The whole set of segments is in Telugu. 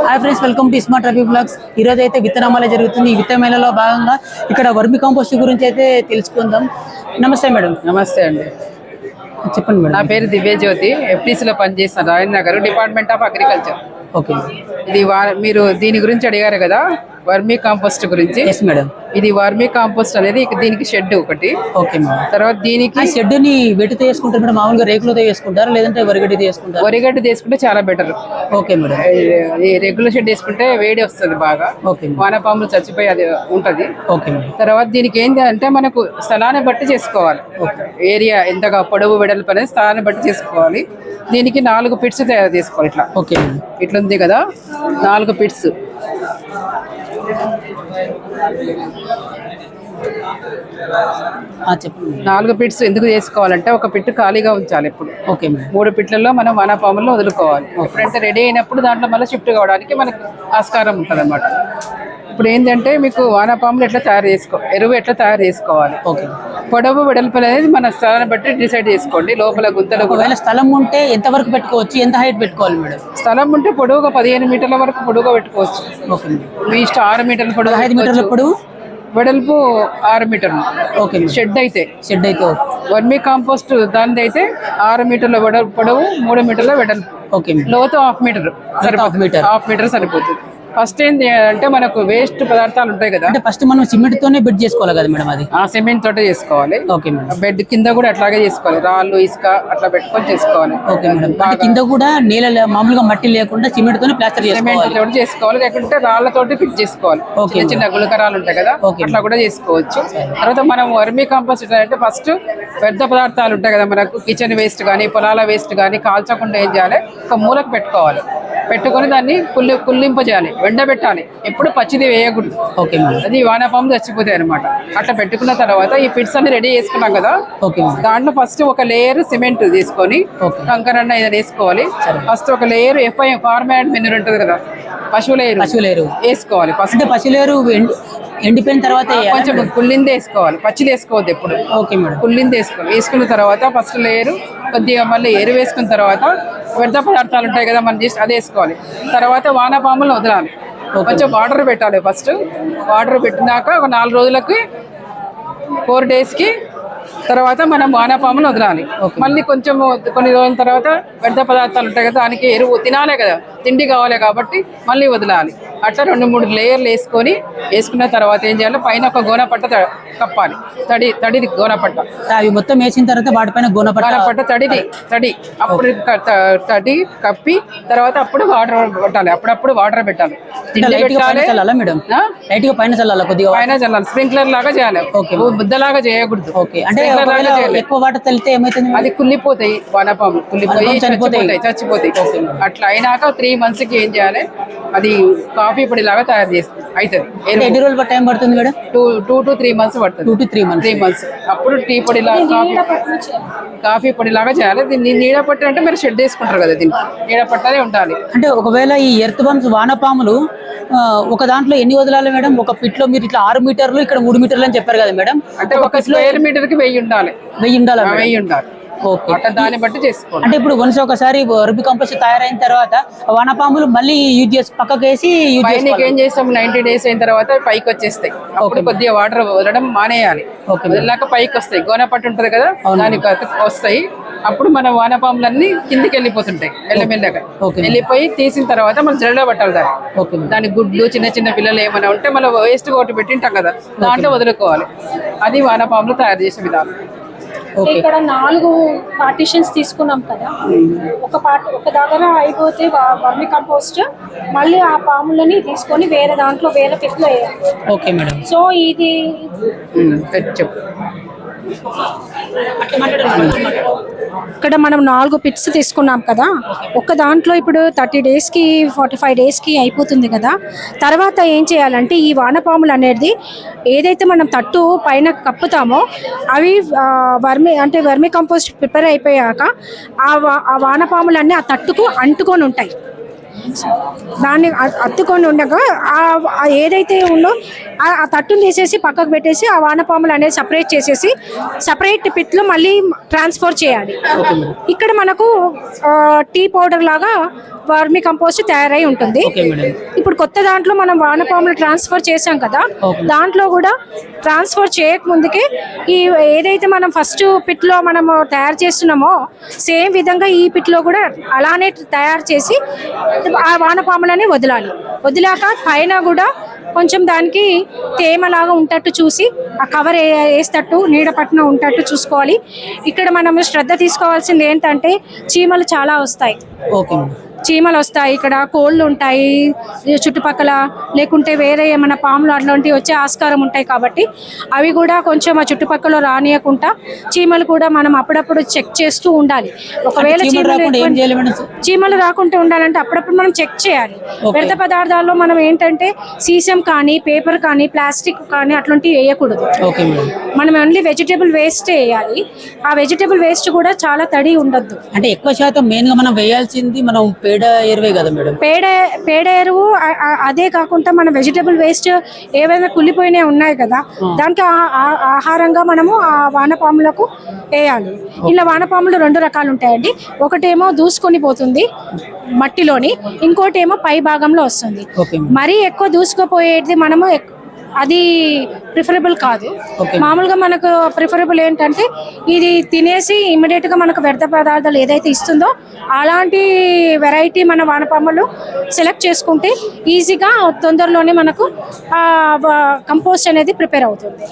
Hi friends, welcome to smart Ravi blogs. ఈరోజు అయితే విత్తనమాల జరుగుతుంది. ఈ విత్తన మేళలో భాగంగా ఇక్కడ వర్మి కంపోస్ట్ గురించి అయితే తెలుసుకుందాం. నమస్తే మేడం. నమస్తే అండి, చెప్పండి మేడం. నా పేరు దివ్యజ్యోతి. ఎఫ్టీసీలో పనిచేస్తాను, Rajendra Nagar, department of agriculture. Okay, ఇది మీరు దీని గురించి అడిగారు కదా, వర్మీ కాంపోస్ట్ గురించి. Yes madam. ఇది వర్మీ కాంపోస్ట్ అనేది దీనికి షెడ్ ఒకటి. Okay madam. తర్వాత దీనికి షెడ్ ని వెటితో వేసుకుంటారు మేడం? మామూలుగా రేకులతో వేసుకుంటారా లేదంటే వరిగడ్డి వేసుకుంటారు? వరిగడ్డి తీసుకుంటే చాలా బెటర్. Okay madam. ఈ రెగ్యులర్ షెడ్ వేసుకుంటే వేడి వస్తుంది బాగా. ఓకే, వానపాములు చచ్చిపోయి అది ఉంటది. Okay madam. తర్వాత దీనికి ఏంటి అంటే మనకు స్థలాన్ని బట్టి చేసుకోవాలి. ఏరియా ఎంతగా పొడవు వెడల్పు అనేది స్థలాన్ని బట్టి చేసుకోవాలి. దీనికి 4 పిట్స్ తయారు చేసుకోవాలి. ఇట్లా ఓకే మేడం. ఇట్లా ఉంది కదా, 4 పిట్స్. చెప్పండి. 4 పిట్స్ ఎందుకు చేసుకోవాలంటే ఒక పిట్టు ఖాళీగా ఉంచాలి ఎప్పుడు. Okay madam. 3 పిట్లలో మనం వానపాములను వదులుకోవాలి. ఎప్పుడంటే రెడీ అయినప్పుడు దాంట్లో మళ్ళీ షిఫ్ట్ కావడానికి మనకు ఆస్కారం ఉంటుంది అన్నమాట. ఇప్పుడు ఏంటంటే మీకు వానపాములు ఎట్లా తయారు ఎరువు ఎట్లా తయారు చేసుకోవాలి. ఓకే. పొడవు వెడల్పు అనేది మన స్థలాన్ని బట్టి డిసైడ్ చేసుకోండి. లోపల గుంతలు కూడా స్థలం ఉంటే ఎంత వరకు పెట్టుకోవచ్చు, ఎంత హైట్ పెట్టుకోవాలి మేడం? స్థలం ఉంటే పొడవుగా 15 మీటర్ల వరకు పొడవుగా పెట్టుకోవచ్చు. ఓకే. మీ ఇష్టం. 6 మీటర్ల పొడవు, 5 మీటర్ల పొడవు, వెడల్పు 6 మీటర్లు. ఓకే. షెడ్ అయితే వర్మీ కాంపోస్ట్ దాని అయితే 6 మీటర్ల పొడవు, 3 మీటర్ల వెడల్పు. ఓకే. లోతు హాఫ్ మీటర్ సరిపోతుంది. ఫస్ట్ ఏంటి అంటే మనకు వేస్ట్ పదార్థాలు ఉంటాయి కదా, అంటే ఫస్ట్ మనం సిమెంట్ తోనే బెడ్ చేసుకోవాలి కదా మేడం? అది సిమెంట్ తోటే చేసుకోవాలి. Okay madam. బెడ్ కింద కూడా అట్లాగే చేసుకోవాలి. రాళ్ళు ఇసుక అట్లా పెట్టుకొని చేసుకోవాలి. Okay madam. కింద కూడా నేల మామూలుగా మట్టి లేకుండా సిమెంట్ తోనే ప్లాస్టర్ చేసుకోవాలి. లేకుంటే రాళ్లతోటి ఫిట్ చేసుకోవాలి. చిన్న గులకరాలు ఉంటాయి కదా, అట్లా కూడా చేసుకోవచ్చు. తర్వాత మనం వర్మీ కంపోస్ట్ అంటే ఫస్ట్ వ్యర్థ పదార్థాలు ఉంటాయి కదా మనకు, కిచెన్ వేస్ట్ కానీ పొలాల వేస్ట్ కానీ కాల్చకుండా ఏం చేయాలి, ఒక మూలకు పెట్టుకోవాలి. పెట్టుకొని దాన్ని కుళ్ళింపజేయాలి, ఎండబెట్టాలి. ఎప్పుడు పచ్చిది వేయకూడదు. ఓకే. అది వానపాములు చచ్చిపోతాయి అనమాట. అట్లా పెట్టుకున్న తర్వాత ఈ పిట్స్ అన్ని రెడీ చేసుకున్నాం కదా, దాంట్లో ఫస్ట్ ఒక లేయర్ సిమెంట్ తీసుకొని కంకరన్న ఏదైనా వేసుకోవాలి. ఫస్ట్ ఒక లేయర్ ఫార్మాట్ మెనూర్ ఉంటుంది కదా, పశువులేరు వేసుకోవాలి. ఫస్ట్ పశువులేరు ఎండిపోయిన తర్వాత కొంచెం కుళ్ళింది వేసుకోవాలి, పచ్చిది వేసుకోవద్దు ఎప్పుడు. Okay madam. కుళ్ళింది వేసుకున్న తర్వాత ఫస్ట్ లేయర్ కొద్దిగా మళ్ళీ ఎరువు వేసుకున్న తర్వాత వ్యర్థ పదార్థాలు ఉంటాయి కదా మనం జస్ట్ అది వేసుకోవాలి. తర్వాత వానపాములను వదలాలి. కొంచెం వాటర్ పెట్టాలి. ఫస్ట్ వాటర్ పెట్టినాక ఒక 4 రోజులకి 4 డేస్కి తర్వాత మనం వానపాములు వదలాలి. మళ్ళీ కొంచెం కొన్ని రోజుల తర్వాత వ్యర్థ పదార్థాలు ఉంటాయి కదా, దానికి ఎరువు తినాలే కదా, తిండి కావాలి కాబట్టి మళ్ళీ వదలాలి. అట్లా 2-3 లేయర్లు వేసుకున్న తర్వాత ఏం చేయాలి, పైన ఒక గోనపట్ట కప్పాలి. తడిది గోనపట్ట. అవి మొత్తం వేసిన తర్వాత వాటిపైన గోనపట్ట తడి అప్పుడు తడి కప్పి తర్వాత అప్పుడు వాటర్ పెట్టాలి. అప్పుడప్పుడు వాటర్ పెట్టాలి. పైన చల్లాలి. స్ప్రింక్లర్ లాగా చేయాలి, ముద్దలాగా చేయకూడదు. అంటే ఎక్కువ వాటర్ చల్లితే ఏమైతుంది, అది కుళ్ళిపోతాయి. వానపాములు కుళ్ళిపోయి చచ్చిపోతాయి. అట్లా అయినాక 3 monthsకి ఏం చేయాలి, అది కాఫీ పొడి లాగా తయారు చేస్తుంది. అవుతుంది. ఎన్ని రోజులు టైం పడుతుంది మేడం? 2 to 3 months పడుతుంది. 2 to 3 months. అప్పుడు టీ పొడి లాగా కాఫీ పొడి లాగా చేయాలి. దీన్ని నీడ పట్టు అంటే మీరు షెడ్ వేసుకుంటారు కదా, దీన్ని నీడ పట్టనే ఉండాలి. అంటే ఒకవేళ ఈ ఎర్త్ బంప్స్ వానపాములు ఒక దాంట్లో ఎన్ని వదలాలి మేడం? ఒక పిట్లో మీరు ఇట్లా 6 మీటర్లు, ఇక్కడ 3 మీటర్లు అని చెప్పారు కదా మేడం? అంటే ఒక స్క్వేర్ మీటర్కి 1000 ఉండాలి. 1000 ఉండాలి. ఓకే. దాన్ని బట్టి చేసుకోండి. అంటే ఇప్పుడు ఒకసారి వర్మి కంపోస్ట్ తయారైన తర్వాత వానపాములు మళ్ళీ యూజ్ చేసి పక్కకు వేసి ఏం చేస్తాం, 90 days అయిన తర్వాత పైకి వచ్చేస్తాయి. అప్పుడు కొద్దిగా వాటర్ వదలడం మానేయాలి. వదిలాక పైకి వస్తాయి. గోనపట్టు ఉంటుంది కదా, దానికి వస్తాయి. అప్పుడు మన వానపాములన్నీ కిందికి వెళ్ళిపోతుంటాయి. మెల్లమెల్లగా వెళ్ళిపోయి తీసిన తర్వాత మనం జడలో పట్టాలి దాని గుడ్లు, చిన్న పిల్లలు ఏమైనా ఉంటే మనం వేస్ట్ ఒకటి పెట్టింటాం కదా, దాంట్లో వదులుకోవాలి. అది వానపాములు తయారు చేసే విధానం. ఇక్కడ 4 పార్టీషన్స్ తీసుకున్నాం కదా, ఒక దగ్గర అయిపోతే వర్మి కంపోస్ట్ మళ్ళీ ఆ పాములని తీసుకొని వేరే దాంట్లో వేరే పిట్లో వేయాలి. Okay madam. సో ఇది ఇక్కడ మనం 4 పిట్స్ తీసుకున్నాం కదా, ఒక దాంట్లో ఇప్పుడు 30 daysకి 45 daysకి అయిపోతుంది కదా. తర్వాత ఏం చేయాలంటే ఈ వానపాములు అనేది ఏదైతే మనం తట్టు పైన కప్పుతామో అవి వర్మి కంపోస్ట్ ప్రిపేర్ అయిపోయాక ఆ వానపాములన్నీ ఆ తట్టుకు అంటుకొని ఉంటాయి. దాన్ని అత్తుకొని ఉండగా ఏదైతే ఉందో ఆ తట్టును తీసేసి పక్కకు పెట్టేసి ఆ వానపాములు అనేది సపరేట్ చేసేసి సపరేట్ పిట్లో మళ్ళీ ట్రాన్స్ఫర్ చేయాలి. ఇక్కడ మనకు టీ పౌడర్ లాగా వర్మి కంపోస్ట్ తయారై ఉంటుంది. ఇప్పుడు కొత్త దాంట్లో మనం వానపాములు ట్రాన్స్ఫర్ చేసాం కదా, దాంట్లో కూడా ట్రాన్స్ఫర్ చేయక ముందుకే ఈ ఏదైతే మనం ఫస్ట్ పిట్ లో మనము తయారు చేస్తున్నామో సేమ్ విధంగా ఈ పిట్ లో కూడా అలానే తయారు చేసి ఆ వానపాములని వదిలాక పైన కూడా కొంచెం దానికి తేమలాగా ఉంటట్టు చూసి ఆ కవర్ వేసేటట్టు నీడ పట్టున ఉంటట్టు చూసుకోవాలి. ఇక్కడ మనం శ్రద్ధ తీసుకోవాల్సింది ఏంటంటే చీమలు చాలా వస్తాయి. చీమలు వస్తాయి, ఇక్కడ కోళ్ళు ఉంటాయి చుట్టుపక్కల, లేకుంటే వేరే ఏమైనా పాములు అట్లాంటివి వచ్చే ఆస్కారం ఉంటాయి. కాబట్టి అవి కూడా కొంచెం ఆ చుట్టుపక్కల రానియకుండా చీమలు కూడా మనం అప్పుడప్పుడు చెక్ చేస్తూ ఉండాలి. ఒకవేళ చీమలు రాకుండా ఉండాలంటే అప్పుడప్పుడు మనం చెక్ చేయాలి. వ్యర్థ పదార్థాల్లో మనం ఏంటంటే సీసం కానీ పేపర్ కానీ ప్లాస్టిక్ కానీ అట్లాంటివి వేయకూడదు. మనం ఓన్లీ వెజిటేబుల్ వేస్ట్ వేయాలి. ఆ వెజిటేబుల్ వేస్ట్ కూడా చాలా తడి ఉండొద్దు. అంటే ఎక్కువ శాతం మెయిన్ గా మనం వేయాల్సింది మనం పేడ ఎరువే కదా మేడం. పేడ ఎరువు, అదే కాకుండా మన వెజిటేబుల్ వేస్ట్ ఏవైనా కుళ్ళిపోయినవి ఉన్నాయి కదా, దానికి ఆహారంగా మనము ఆ వానపాములకు వేయాలి. ఇలా వానపాములు 2 రకాలు ఉంటాయండి. ఒకటేమో దూసుకొని పోతుంది మట్టిలోని, ఇంకోటి ఏమో పై భాగంలో వస్తుంది. మరీ ఎక్కువ దూసుకుపోయేది మనము అది ప్రిఫరబుల్ కాదు. మామూలుగా మనకు ప్రిఫరబుల్ ఏంటంటే ఇది తినేసి ఇమ్మీడియట్ గా మనకు వ్యర్థ పదార్థాలు ఏదైతే ఇస్తుందో అలాంటి వెరైటీ మన వానపాములు సెలెక్ట్ చేసుకుంటే ఈజీగా తొందరలోనే మనకు కంపోస్ట్ అనేది ప్రిపేర్ అవుతుంది.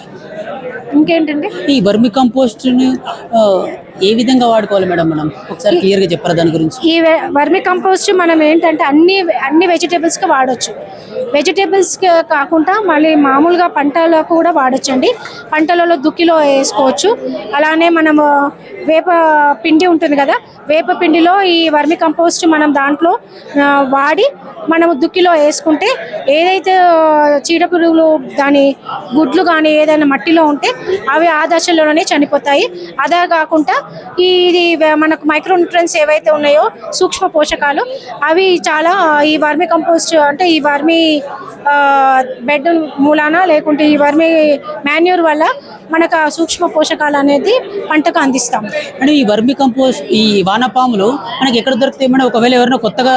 ఇంకేంటండి, ఈ వర్మి కంపోస్ట్ ని ఏ విధంగా వాడుకోవాలి మేడం? మనం ఒకసారి క్లియర్ గా చెప్పారా దాని గురించి? ఈ వర్మి కంపోస్ట్ మనం ఏంటంటే అన్ని వెజిటేబుల్స్ కి వాడొచ్చు. వెజిటేబుల్స్ కాకుండా మళ్ళీ మామూలుగా పంటలకు కూడా వాడొచ్చండి. పంటలలో దుక్కిలో వేసుకోవచ్చు. అలానే మనము వేప పిండి ఉంటుంది కదా, వేప పిండిలో ఈ వర్మి కంపోస్ట్ మనం దాంట్లో వాడి మనము దుక్కిలో వేసుకుంటే ఏదైతే చీడపురుగులు దాని గుడ్లు కానీ ఏదైనా మట్టిలో ఉంటే అవి ఆ దశలోనే చనిపోతాయి. అదే కాకుండా ఇది మనకు మైక్రోన్యూట్రియన్స్ ఏవైతే ఉన్నాయో సూక్ష్మ పోషకాలు అవి చాలా ఈ వర్మి కంపోస్ట్ అంటే ఈ వర్మి బెడ్ మూలాన లేకుంటే ఈ వర్మి మాన్యూర్ వల్ల మనకు ఆ సూక్ష్మ పోషకాలు అనేది పంటకు అందిస్తాం. అంటే ఈ వర్మి కంపోస్ట్ ఈ వానపాములు మనకి ఎక్కడ దొరుకుతాయి మేడం? ఒకవేళ ఎవరైనా కొత్తగా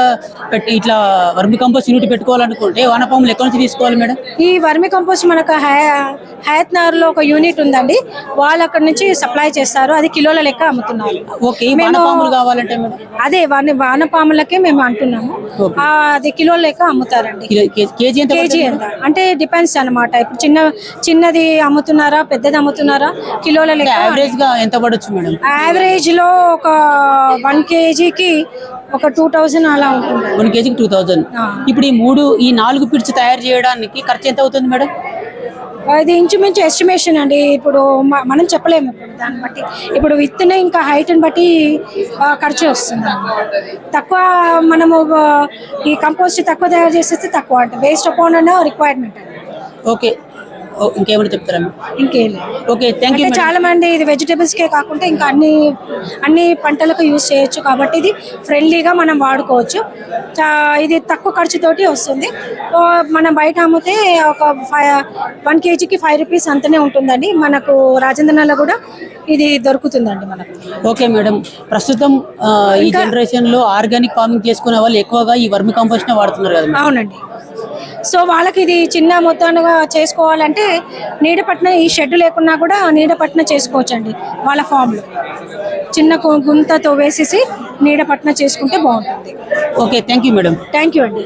ఇట్లా వర్మి కంపోస్ట్ యూనిట్ పెట్టుకోవాలనుకుంటే వానపాములు ఎక్కడి నుంచి తీసుకోవాలి మేడం? ఈ వర్మి కంపోస్ట్ మనకు హయత్నగర్ లో ఒక యూనిట్ ఉందండి, వాళ్ళు అక్కడ నుంచి సప్లై చేస్తారు. అది కిలోల లెక్క అమ్ముతున్నారు. కావాలంటే అదే వానపాములకే మేము అంటున్నాము. అది కిలోల లెక్క అమ్ముతారండి. కేజీ ఎంత అంటే డిపెండ్స్ అన్నమాట. ఇప్పుడు చిన్నది అమ్ముతున్నారా పెద్దది అమ్ముతున్నారా కిలోల లెక్క. యావరేజ్ గా ఎంత పడొచ్చు మేడం? యావరేజ్ లో ఒక 1 kgకి ఒక 2000 అలా ఉంటుంది. 1 kgకి 2000. ఇప్పుడు ఈ 4 పిట్స్ తయారు చేయడానికి ఖర్చు ఎంత అవుతుంది మేడం? అది ఇంచుమించు ఎస్టిమేషన్ అండి. ఇప్పుడు మనం చెప్పలేము. ఇప్పుడు దాన్ని బట్టి ఇప్పుడు విత్తన ఇంకా హైట్ని బట్టి ఖర్చు వస్తుంది. తక్కువ మనము ఈ కంపోస్ట్ తక్కువ తయారు చేసేస్తే తక్కువ అంటే బేస్డ్ అపాన్ అన్న రిక్వైర్మెంట్ అండి. ఓకే, ఇంకేమైనా చెప్తారా? ఇంకేం లేదు. Okay, thank you. చాలా మంది ఇది వెజిటేబుల్స్కే కాకుండా ఇంకా అన్ని పంటలకు యూజ్ చేయొచ్చు కాబట్టి ఇది ఫ్రెండ్లీగా మనం వాడుకోవచ్చు. ఇది తక్కువ ఖర్చుతోటి వస్తుంది. మనం బయట అమ్మితే ఒక 1 kgకి 5 రూపీస్ అంతనే ఉంటుందండి. మనకు రాజేంద్రనగర్లో కూడా ఇది దొరుకుతుందండి మనకు. ఓకే మేడం, ప్రస్తుతం ఈ జనరేషన్ లో ఆర్గానిక్ ఫార్మింగ్ చేసుకునే వాళ్ళు ఎక్కువగా ఈ వర్మి కంపోస్ట్ వాడుతున్నారు కదా? అవునండి. సో వాళ్ళకి ఇది చిన్న మొత్తాలుగా చేసుకోవాలంటే నీడపట్న ఈ షెడ్ లేకున్నా కూడా నీడపట్న చేసుకోవచ్చు అండి. వాళ్ళ ఫామ్లో చిన్న గుంతతో వేసేసి నీడపట్న చేసుకుంటే బాగుంటుంది. Okay, thank you madam. Thank you అండి.